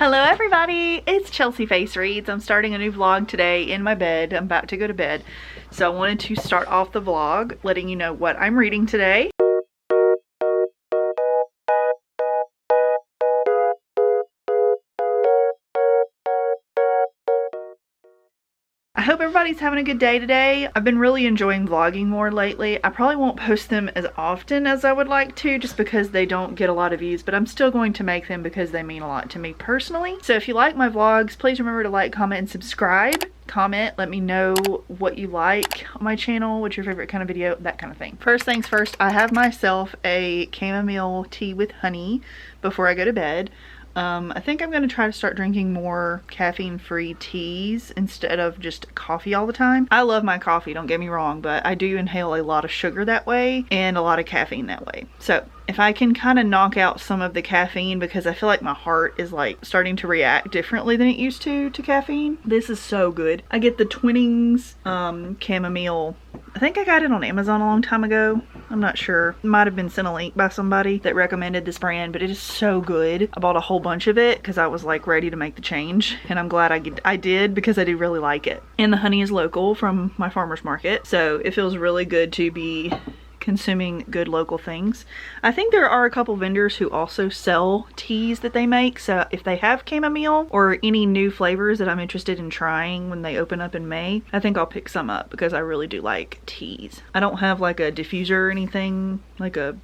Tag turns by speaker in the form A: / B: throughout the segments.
A: Hello everybody, it's Chelsea Face Reads. I'm starting a new vlog today in my bed. I'm about to go to bed. So I wanted to start off the vlog letting you know what I'm reading today. I hope everybody's having a good day today. I've been really enjoying vlogging more lately. I probably won't post them as often as I would like to just because they don't get a lot of views, but I'm still going to make them because they mean a lot to me personally. So if you like my vlogs, please remember to like, comment, and subscribe. Comment, let me know what you like on my channel, what's your favorite kind of video, that kind of thing. First things first, I have myself a chamomile tea with honey before I go to bed. I think I'm going to try to start drinking more caffeine-free teas instead of just coffee all the time. I love my coffee, don't get me wrong, but I do inhale a lot of sugar that way and a lot of caffeine that way. So if I can kind of knock out some of the caffeine, because I feel like my heart is like starting to react differently than it used to caffeine. This is so good. I get the Twinings chamomile. I think I got it on Amazon a long time ago. I'm not sure. It might have been sent a link by somebody that recommended this brand, but it is so good. I bought a whole bunch of it because I was like ready to make the change, and I'm glad I did because I do really like it. And the honey is local from my farmer's market, so it feels really good to be consuming good local things. I think there are a couple vendors who also sell teas that they make, so if they have chamomile or any new flavors that I'm interested in trying when they open up in May, I think I'll pick some up because I really do like teas. I don't have like a diffuser or anything, like a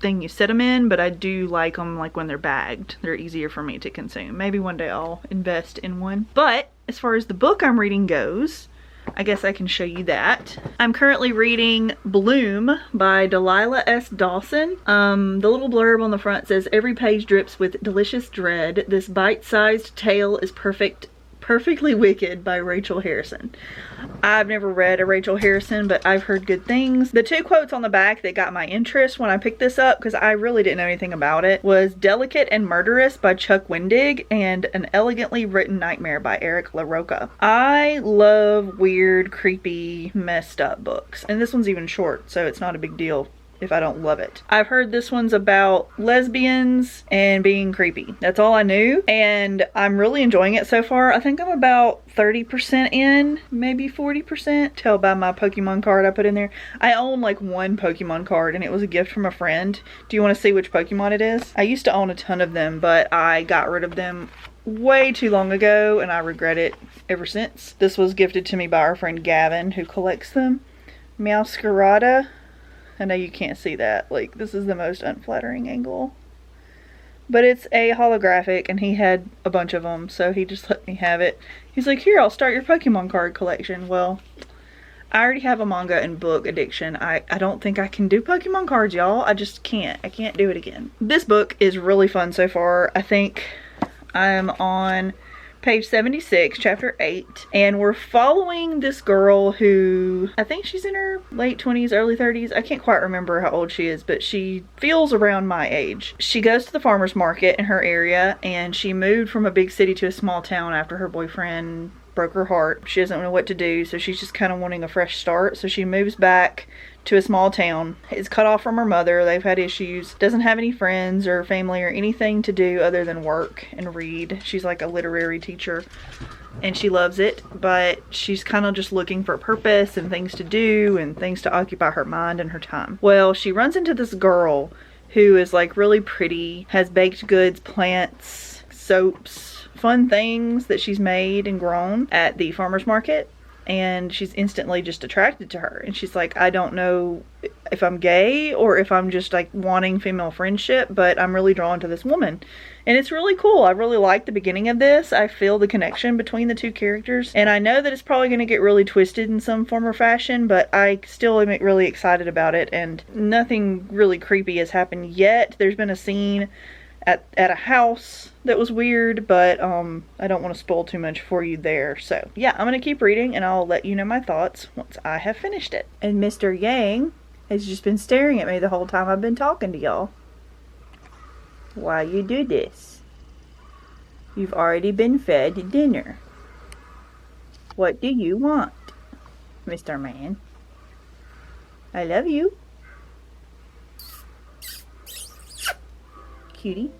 A: thing you set them in, but I do like them like when they're bagged. They're easier for me to consume. Maybe one day I'll invest in one. But as far as the book I'm reading goes, I guess I can show you that. I'm currently reading Bloom by Delilah S. Dawson. The little blurb on the front says, "Every page drips with delicious dread. This bite-sized tale is perfectly wicked" by Rachel Harrison. I've never read a Rachel Harrison, but I've heard good things. The two quotes on the back that got my interest when I picked this up, because I really didn't know anything about it, was "Delicate and Murderous" by Chuck Wendig and "An Elegantly Written Nightmare" by Eric LaRocca. I love weird, creepy, messed up books. And this one's even short, so it's not a big deal if I don't love it. I've heard this one's about lesbians and being creepy. That's all I knew, and I'm really enjoying it so far. I think I'm about 30% in, maybe 40%. Tell by my Pokemon card I put in there. I own like one Pokemon card and it was a gift from a friend. Do you want to see which Pokemon it is? I used to own a ton of them, but I got rid of them way too long ago and I regret it ever since. This was gifted to me by our friend Gavin, who collects them. Meowscarada. I know you can't see that. Like, this is the most unflattering angle. But it's a holographic and he had a bunch of them, so he just let me have it. He's like, "Here, I'll start your Pokemon card collection." Well, I already have a manga and book addiction. I don't think I can do Pokemon cards, y'all. I just can't. I can't do it again. This book is really fun so far. I think I'm on page 76, chapter 8, and we're following this girl who, I think she's in her late 20s, early 30s. I can't quite remember how old she is, but she feels around my age. She goes to the farmer's market in her area, and she moved from a big city to a small town after her boyfriend broke her heart. She doesn't know what to do, so she's just kind of wanting a fresh start. So she moves back to a small town. Is cut off from her mother. They've had issues. Doesn't have any friends or family or anything to do other than work and read. She's like a literary teacher and she loves it, but she's kind of just looking for purpose and things to do and things to occupy her mind and her time. Well, she runs into this girl who is like really pretty, has baked goods, plants, soaps, fun things that she's made and grown at the farmer's market. And she's instantly just attracted to her, and she's like, "I don't know if I'm gay or if I'm just like wanting female friendship, but I'm really drawn to this woman." And it's really cool. I really like the beginning of this. I feel the connection between the two characters, and I know that it's probably going to get really twisted in some form or fashion, but I still am really excited about it, and nothing really creepy has happened yet. There's been a scene at a house that was weird, but I don't want to spoil too much for you there. So yeah, I'm gonna keep reading and I'll let you know my thoughts once I have finished it. And Mr. Yang has just been staring at me the whole time I've been talking to y'all. Why you do this? You've already been fed dinner. What do you want, Mr. Man? I love you. Cutie.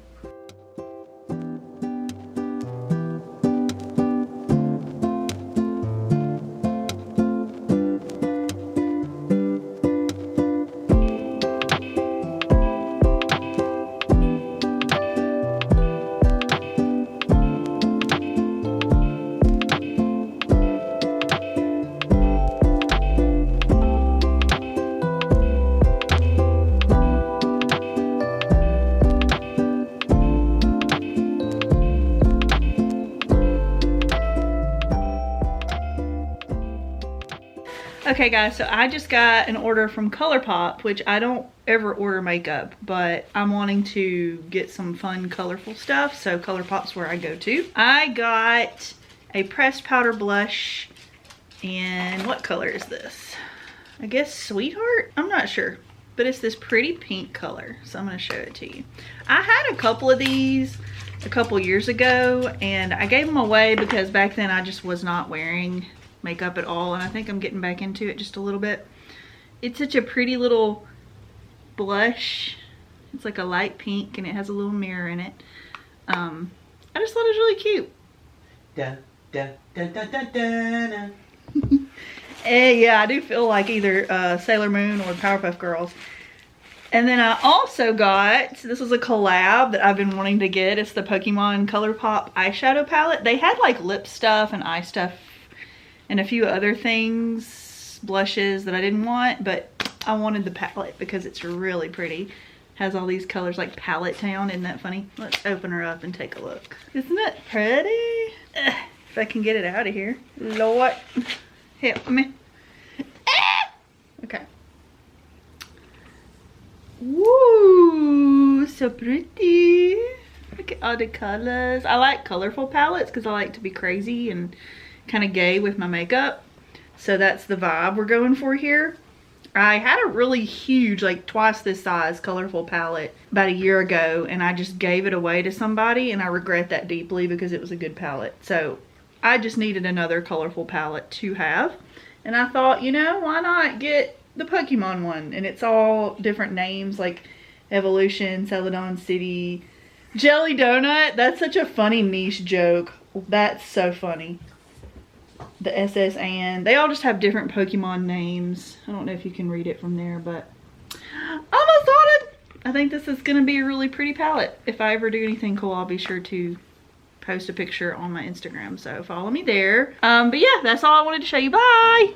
A: Okay guys, so I just got an order from ColourPop, which I don't ever order makeup, but I'm wanting to get some fun, colorful stuff, so ColourPop's where I go to. I got a pressed powder blush, and what color is this? I guess Sweetheart? I'm not sure, but it's this pretty pink color, so I'm gonna show it to you. I had a couple of these a couple years ago, and I gave them away because back then I just was not wearing makeup at all, and I think I'm getting back into it just a little bit. It's such a pretty little blush. It's like a light pink and it has a little mirror in it. I just thought it was really cute. Da, da, da, da, da, da, da. Yeah, I do feel like either Sailor Moon or Powerpuff Girls. And then I also got, this was a collab that I've been wanting to get. It's the Pokemon ColourPop eyeshadow palette. They had like lip stuff and eye stuff and a few other things, blushes that I didn't want, but I wanted the palette because it's really pretty. Has all these colors like Palette Town. Isn't that funny? Let's open her up and take a look. Isn't it pretty? If I can get it out of here. Lord, help me. Okay. Woo, so pretty. Look at all the colors. I like colorful palettes because I like to be crazy and kind of gay with my makeup. So that's the vibe we're going for here. I had a really huge, like twice this size, colorful palette about a year ago, and I just gave it away to somebody, and I regret that deeply because it was a good palette. So I just needed another colorful palette to have. And I thought, you know, why not get the Pokemon one? And it's all different names like Evolution, Celadon City, Jelly Donut. That's such a funny niche joke. That's so funny. The SS and they all just have different Pokemon names. I don't know if you can read it from there, but almost got it. I think this is gonna be a really pretty palette. If I ever do anything cool, I'll be sure to post a picture on my Instagram, so follow me there. But yeah, that's all I wanted to show you. Bye.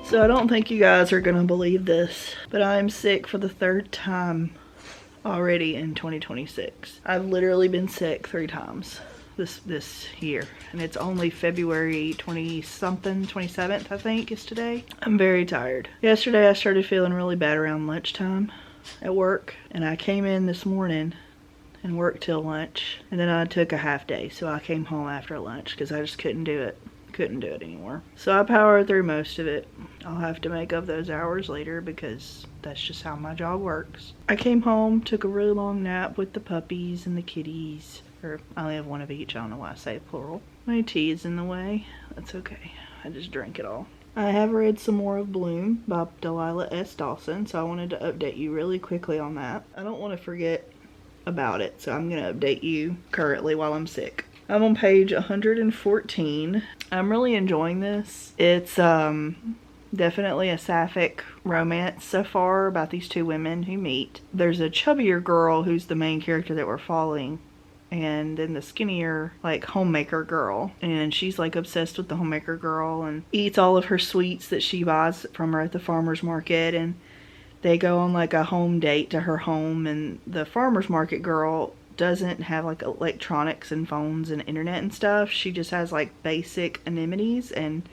A: So I don't think you guys are gonna believe this, but I'm sick for the third time already in 2026. I've literally been sick 3 times this year, and it's only February 20-something, 27th I think is today. I'm very tired. Yesterday I started feeling really bad around lunchtime at work, and I came in this morning and worked till lunch, and then I took a half day, so I came home after lunch because I just couldn't do it. Couldn't do it anymore. So I powered through most of it. I'll have to make up those hours later because that's just how my job works. I came home, took a really long nap with the puppies and the kitties. Or I only have one of each. I don't know why I say plural. My tea is in the way. That's okay. I just drank it all. I have read some more of Bloom by Delilah S. Dawson, so I wanted to update you really quickly on that. I don't want to forget about it, so I'm going to update you currently while I'm sick. I'm on page 114. I'm really enjoying this. It's definitely a sapphic romance so far about these 2 women who meet. There's a chubbier girl who's the main character that we're following, and then the skinnier like homemaker girl, and she's like obsessed with the homemaker girl and eats all of her sweets that she buys from her at the farmer's market, and they go on like a home date to her home, and the farmer's market girl doesn't have like electronics and phones and internet and stuff. She just has like basic anemones and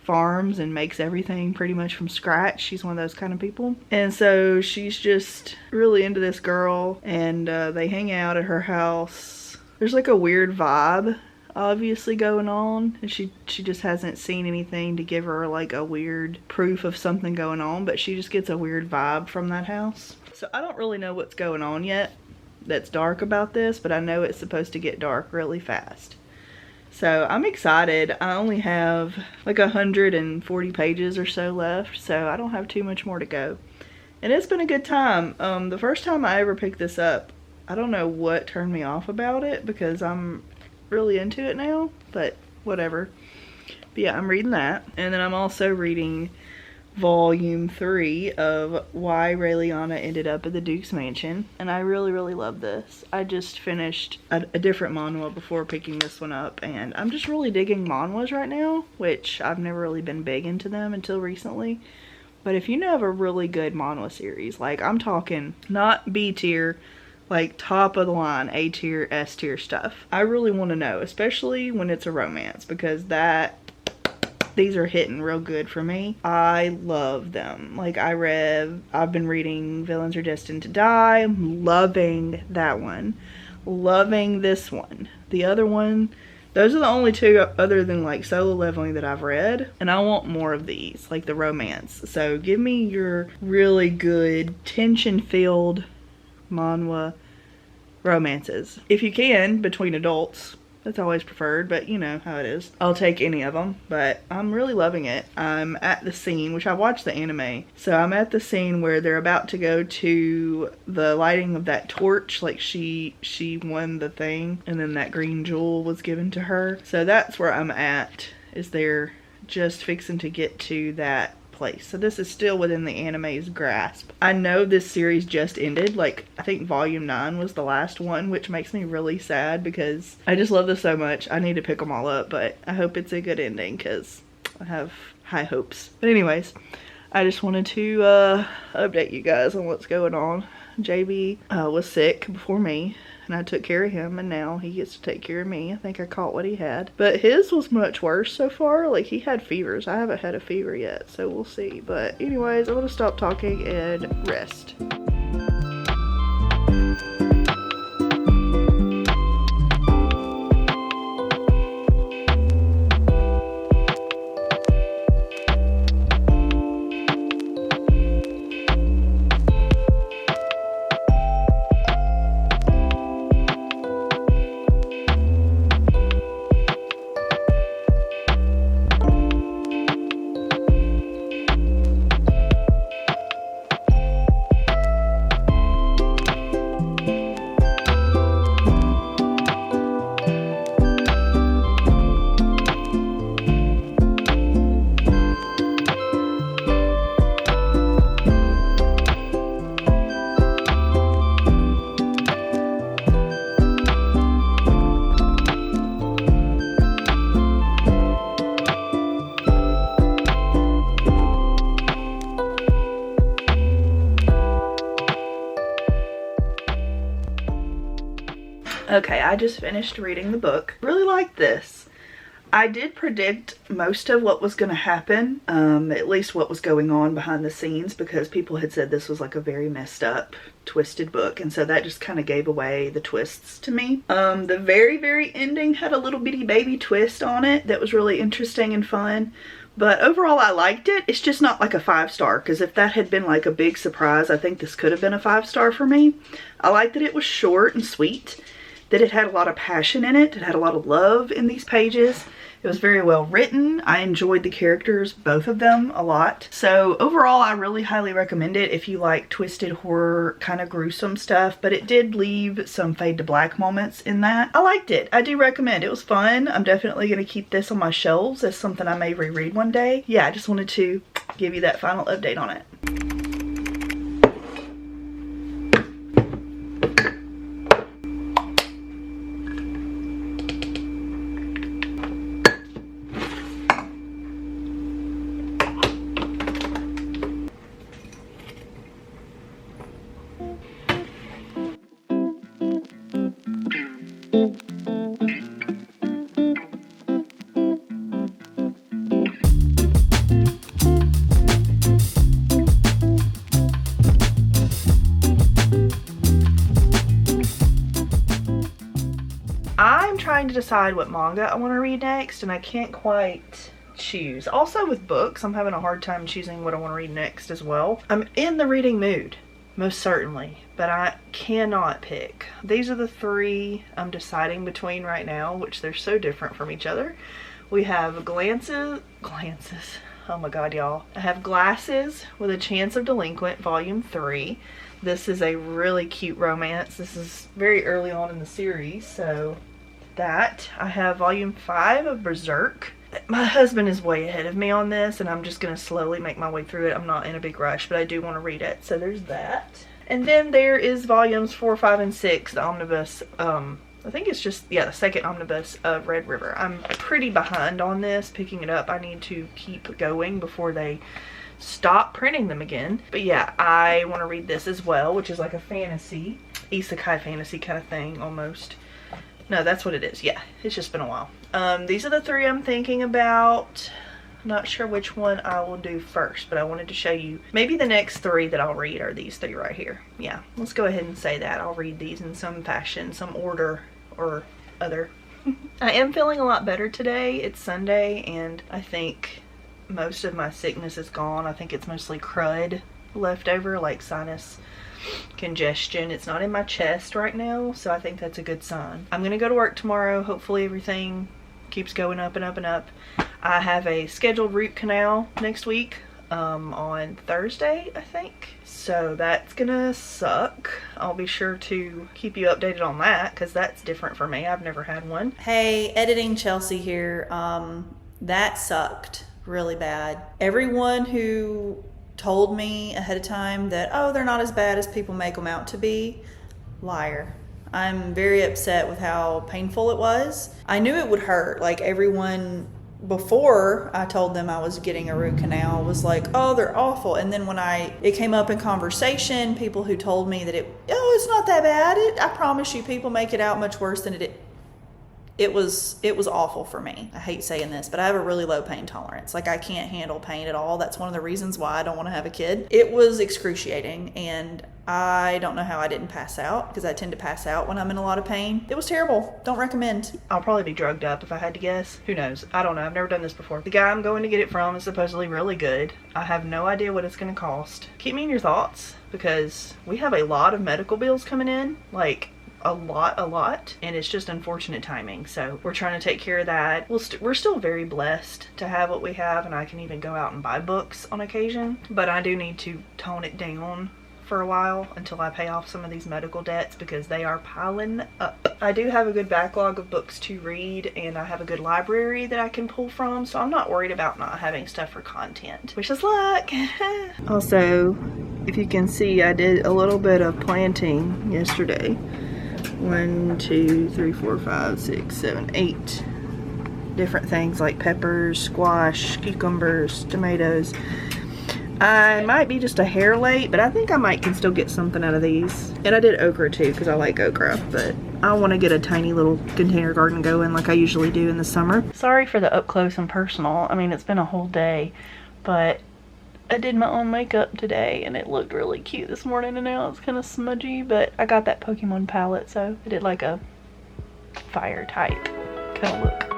A: farms and makes everything pretty much from scratch. She's one of those kind of people, and so she's just really into this girl, and they hang out at her house. There's like a weird vibe obviously going on, and she just hasn't seen anything to give her like a weird proof of something going on, but she just gets a weird vibe from that house. So I don't really know what's going on yet that's dark about this, but I know it's supposed to get dark really fast. So I'm excited. I only have like 140 pages or so left, so I don't have too much more to go. And it's been a good time. The first time I ever picked this up, I don't know what turned me off about it because I'm really into it now, but whatever. But yeah, I'm reading that. And then I'm also reading volume 3 of Why Raeliana Ended Up at the Duke's Mansion, and I really love this. I just finished a different manhwa before picking this one up, and I'm just really digging manhwas right now, which I've never really been big into them until recently. But if you know of a really good manhwa series, like I'm talking not B tier, like top of the line, A tier, S tier stuff, I really want to know, especially when it's a romance, because these are hitting real good for me. I love them. Like I've been reading Villains Are Destined to Die. I'm loving that one. Loving this one. The other one, those are the only two other than like Solo Leveling that I've read. And I want more of these, like the romance. So give me your really good tension-filled manhwa romances. If you can, between adults. That's always preferred, but you know how it is. I'll take any of them, but I'm really loving it. I'm at the scene, which I watched the anime, so I'm at the scene where they're about to go to the lighting of that torch, like she won the thing, and then that green jewel was given to her. So that's where I'm at, is they're just fixing to get to that place. So this is still within the anime's grasp. I know this series just ended, like I think volume 9 was the last one, which makes me really sad because I just love this so much. I need to pick them all up, but I hope it's a good ending because I have high hopes. But anyways, I just wanted to update you guys on what's going on. JB was sick before me, and I took care of him, and now he gets to take care of me. I think I caught what he had. But his was much worse so far. Like, he had fevers. I haven't had a fever yet, so we'll see. But anyways, I'm gonna stop talking and rest. Okay, I just finished reading the book. Really liked this. I did predict most of what was going to happen, at least what was going on behind the scenes, because people had said this was like a very messed up, twisted book, and so that just kind of gave away the twists to me. The very ending had a little bitty baby twist on it that was really interesting and fun. But overall, I liked it. It's just not like a 5-star, because if that had been like a big surprise, I think this could have been a 5-star for me. I liked that it was short and sweet, that it had a lot of passion in it. It had a lot of love in these pages. It was very well written. I enjoyed the characters, both of them, a lot. So overall, I really highly recommend it if you like twisted horror, kind of gruesome stuff, but it did leave some fade to black moments in that. I liked it. I do recommend. It was fun. I'm definitely going to keep this on my shelves as something I may reread one day. Yeah, I just wanted to give you that final update on it. I'm trying to decide what manga I want to read next, and I can't quite choose. Also with books, I'm having a hard time choosing what I want to read next as well. I'm in the reading mood, most certainly, but I cannot pick. These are the three I'm deciding between right now, which they're so different from each other. We have Glances, oh my god, y'all. I have Glasses with a Chance of Delinquent, Volume 3. This is a really cute romance. This is very early on in the series, so that. I have Volume 5 of Berserk. My husband is way ahead of me on this, and I'm just going to slowly make my way through it. I'm not in a big rush, but I do want to read it. So there's that. And then there is volumes 4, 5, and 6, the omnibus. I think it's just, yeah, the second omnibus of Red River. I'm pretty behind on this, picking it up. I need to keep going before they stop printing them again. But yeah, I want to read this as well, which is like a fantasy, isekai fantasy kind of thing almost. No, that's what it is. Yeah, it's just been a while. These are the 3 I'm thinking about. Not sure which one I will do first, but I wanted to show you maybe the next 3 that I'll read are these 3 right here. Yeah, let's go ahead and say that. I'll read these in some fashion, some order or other. I am feeling a lot better today. It's Sunday, and I think most of my sickness is gone. I think it's mostly crud left over, like sinus congestion. It's not in my chest right now, so I think that's a good sign. I'm gonna go to work tomorrow. Hopefully everything keeps going up and up and up. I have a scheduled root canal next week on Thursday, I think. So that's gonna suck. I'll be sure to keep you updated on that because that's different for me. I've never had one. Hey, editing Chelsea here. That sucked really bad. Everyone who told me ahead of time that, oh, they're not as bad as people make them out to be, liar. I'm very upset with how painful it was. I knew it would hurt. Like, everyone before I told them I was getting a root canal was like, oh, they're awful. And then when it came up in conversation, people who told me that it's not that bad. I promise you, people make it out much worse than it was awful for me. I hate saying this, but I have a really low pain tolerance. Like, I can't handle pain at all. That's one of the reasons why I don't want to have a kid. It was excruciating, and I don't know how I didn't pass out, because I tend to pass out when I'm in a lot of pain. It was terrible. Don't recommend. I'll probably be drugged up if I had to guess. Who knows? I don't know. I've never done this before. The guy I'm going to get it from is supposedly really good. I have no idea what it's going to cost. Keep me in your thoughts, because we have a lot of medical bills coming in. Like, a lot, and it's just unfortunate timing. So we're trying to take care of that. We're still very blessed to have what we have, and I can even go out and buy books on occasion, but I do need to tone it down for a while until I pay off some of these medical debts, because they are piling up. I do have a good backlog of books to read, and I have a good library that I can pull from, so I'm not worried about not having stuff for content. Wish us luck. Also, if you can see, I did a little bit of planting yesterday. 1, 2, 3, 4, 5, 6, 7, 8 different things like peppers, squash, cucumbers, tomatoes. I might be just a hair late, but I think I can still get something out of these. And I did okra too, because I like okra, but I want to get a tiny little container garden going like I usually do in the summer. Sorry for the up close and personal. I mean, it's been a whole day, but I did my own makeup today, and it looked really cute this morning, and now it's kind of smudgy, but I got that Pokemon palette, so I did like a fire type kind of look.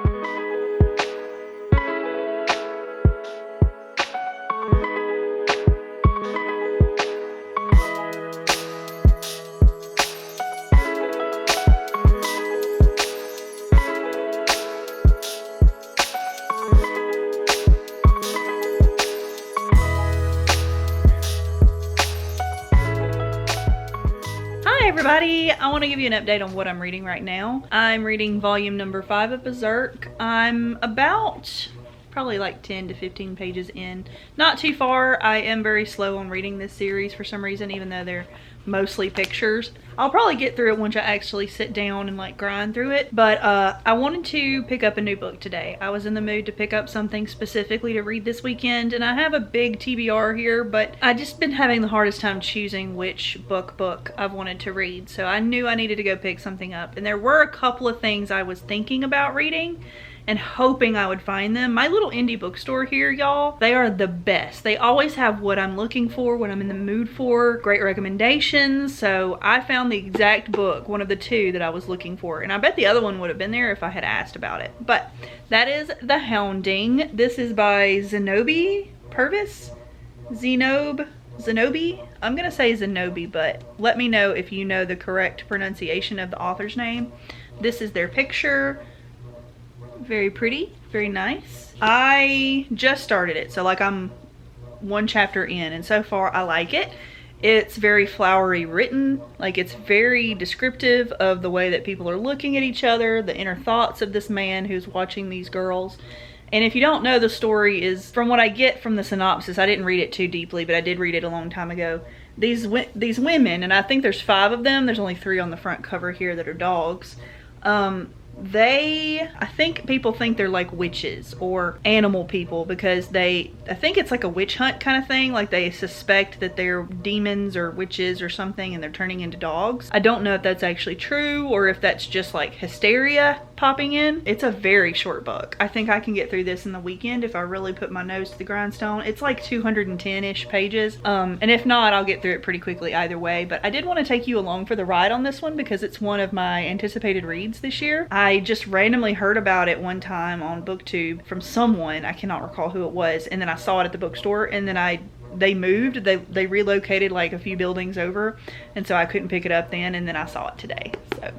A: Everybody, I want to give you an update on what I'm reading right now. I'm reading volume number 5 of Berserk. I'm about probably like 10 to 15 pages in. Not too far. I am very slow on reading this series for some reason, even though they're mostly pictures. I'll probably get through it once I actually sit down and like grind through it. But I wanted to pick up a new book today. I was in the mood to pick up something specifically to read this weekend, and I have a big TBR here, but I just been having the hardest time choosing which book I've wanted to read. So I knew I needed to go pick something up, and there were a couple of things I was thinking about reading and hoping I would find them. My little indie bookstore here, y'all, they are the best. They always have what I'm looking for, what I'm in the mood for, great recommendations. So I found the exact book, one of the 2 that I was looking for. And I bet the other one would have been there if I had asked about it. But that is The Hounding. This is by Zenobi Purvis? Zenobi? I'm gonna say Zenobi, but let me know if you know the correct pronunciation of the author's name. This is their picture. Very pretty, very nice. I just started it, so like I'm 1 chapter in, and so far I like it. It's very flowery written, like it's very descriptive of the way that people are looking at each other, the inner thoughts of this man who's watching these girls, And if you don't know, the story is, from what I get from the synopsis, I didn't read it too deeply, but I did read it a long time ago. These women, and I think there's 5 of them, there's only 3 on the front cover here that are dogs. I think people think they're like witches or animal people because I think it's like a witch hunt kind of thing. Like they suspect that they're demons or witches or something and they're turning into dogs. I don't know if that's actually true or if that's just like hysteria popping in. It's a very short book. I think I can get through this in the weekend if I really put my nose to the grindstone. It's like 210-ish pages. And if not, I'll get through it pretty quickly either way. But I did want to take you along for the ride on this one because it's one of my anticipated reads this year. I just randomly heard about it one time on BookTube from someone, I cannot recall who it was, and then I saw it at the bookstore, and then they moved, they relocated like a few buildings over, and so I couldn't pick it up then, and then I saw it today. So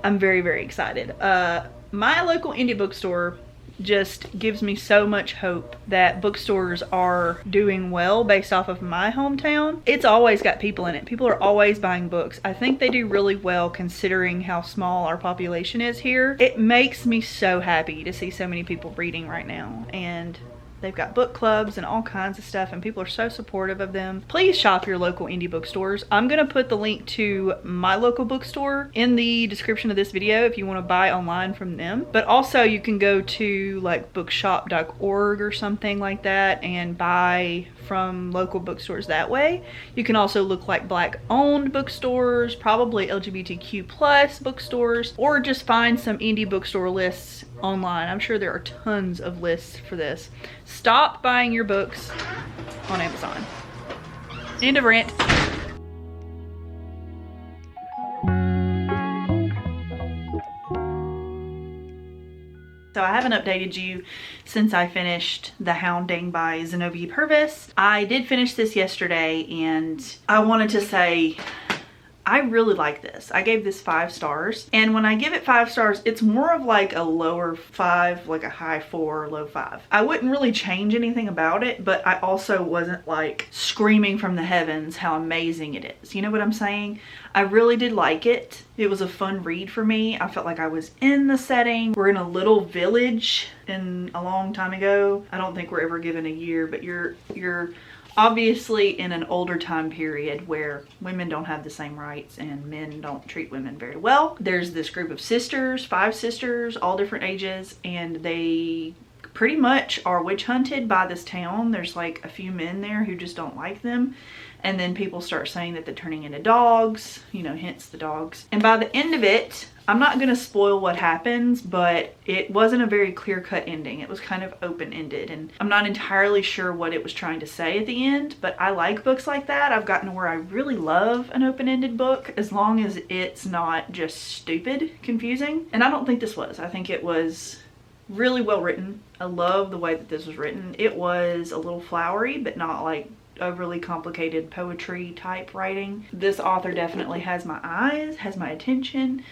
A: I'm very, very excited. My local indie bookstore just gives me so much hope that bookstores are doing well based off of my hometown. It's always got people in it. People are always buying books. I think they do really well considering how small our population is here. It makes me so happy to see so many people reading right now, and they've got book clubs and all kinds of stuff, and people are so supportive of them. Please shop your local indie bookstores. I'm gonna put the link to my local bookstore in the description of this video if you want to buy online from them. But also you can go to like bookshop.org or something like that and buy from local bookstores that way. You can also look like Black owned bookstores, probably LGBTQ plus bookstores, or just find some indie bookstore lists online. I'm sure there are tons of lists for this. Stop buying your books on Amazon. End of rant. So I haven't updated you since I finished The Hounding by Zenobia Purvis. I did finish this yesterday, and I wanted to say I really like this. I gave this 5 stars, and when I give it 5 stars, it's more of like a lower 5, like a high 4, low 5. I wouldn't really change anything about it, but I also wasn't like screaming from the heavens how amazing it is. You know what I'm saying? I really did like it. It was a fun read for me. I felt like I was in the setting. We're in a little village in a long time ago. I don't think we're ever given a year, but you're obviously in an older time period where women don't have the same rights and men don't treat women very well. There's this group of sisters, 5 sisters, all different ages, and they pretty much are witch hunted by this town. There's like a few men there who just don't like them. And then people start saying that they're turning into dogs, you know, hence the dogs. And by the end of it, I'm not gonna spoil what happens, but it wasn't a very clear-cut ending. It was kind of open-ended, and I'm not entirely sure what it was trying to say at the end, but I like books like that. I've gotten to where I really love an open-ended book as long as it's not just stupid confusing. And I don't think this was. I think it was really well written. I love the way that this was written. It was a little flowery, but not like overly complicated poetry type writing. This author definitely has my eyes, has my attention.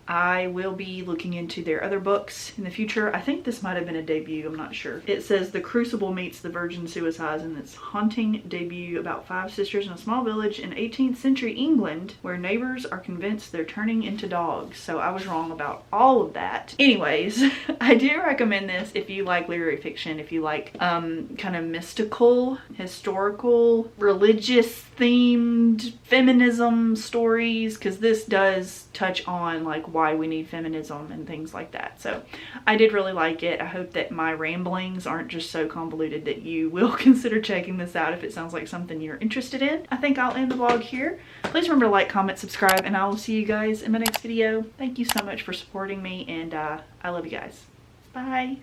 A: I will be looking into their other books in the future. I think this might have been a debut, I'm not sure. It says The Crucible Meets the Virgin Suicides, and it's haunting debut about 5 sisters in a small village in 18th century England where neighbors are convinced they're turning into dogs. So I was wrong about all of that. Anyways, I do recommend this if you like literary fiction, if you like kind of mystical, historical, religious themed feminism stories, because this does touch on like why we need feminism and things like that. So I did really like it. I hope that my ramblings aren't just so convoluted that you will consider checking this out if it sounds like something you're interested in. I think I'll end the vlog here. Please remember to like, comment, subscribe, and I will see you guys in my next video. Thank you so much for supporting me, and I love you guys. Bye.